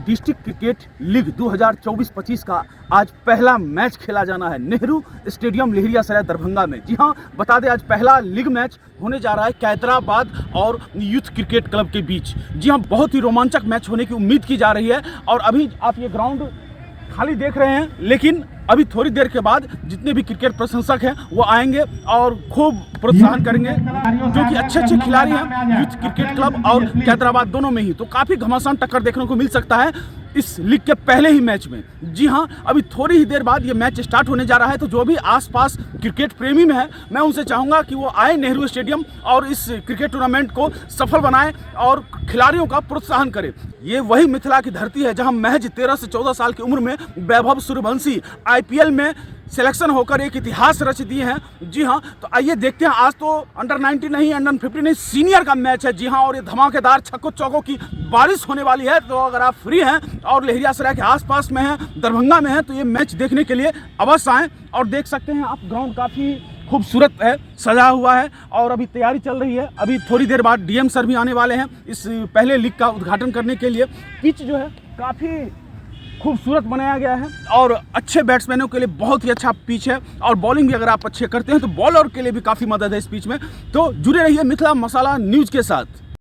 District cricket league 2024-25 का आज पहला मैच खेला जाना है नेहरू स्टेडियम लहेरियासराय दरभंगा में। जी हाँ, बता दें आज पहला लीग मैच होने जा रहा है कैदराबाद और यूथ क्रिकेट क्लब के बीच। जी हाँ, बहुत ही रोमांचक मैच होने की उम्मीद की जा रही है। और अभी आप ये ग्राउंड खाली देख रहे हैं, लेकिन अभी थोड़ी देर के बाद जितने भी क्रिकेट प्रशंसक हैं वो आएंगे और खूब प्रोत्साहन करेंगे, जो कि अच्छे अच्छे खिलाड़ी हैं यूथ क्रिकेट क्लब और कैदराबाद दोनों में ही। तो काफ़ी घमासान टक्कर देखने को मिल सकता है इस लीग के पहले ही मैच में। जी हाँ, अभी थोड़ी ही देर बाद ये मैच स्टार्ट होने जा रहा है। तो जो भी आसपास क्रिकेट प्रेमी में है, मैं उनसे चाहूँगा कि वो आए नेहरू स्टेडियम और इस क्रिकेट टूर्नामेंट को सफल बनाएं और खिलाड़ियों का प्रोत्साहन करें। ये वही मिथिला की धरती है जहाँ महज 13 से 14 साल की उम्र में वैभव सूर्यवंशी IPL में सिलेक्शन होकर एक इतिहास रच दिए हैं। जी हाँ, तो आइए देखते हैं। आज तो अंडर 19 नहीं, अंडर 15 नहीं, सीनियर का मैच है। जी हाँ, और ये धमाकेदार छक्कों चौकों की बारिश होने वाली है। तो अगर आप फ्री हैं और लहेरियासराय के आसपास में हैं, दरभंगा में हैं, तो ये मैच देखने के लिए अवश्य आएँ। और देख सकते हैं आप, ग्राउंड काफ़ी खूबसूरत है, सजा हुआ है और अभी तैयारी चल रही है। अभी थोड़ी देर बाद DM सर भी आने वाले हैं इस पहले लीग का उद्घाटन करने के लिए। पिच जो है काफ़ी खूबसूरत बनाया गया है और अच्छे बैट्समैनों के लिए बहुत ही अच्छा पिच है। और बॉलिंग भी अगर आप अच्छे करते हैं तो बॉलर के लिए भी काफ़ी मदद है इस पिच में। तो जुड़े रहिए मिथिला मसाला न्यूज़ के साथ।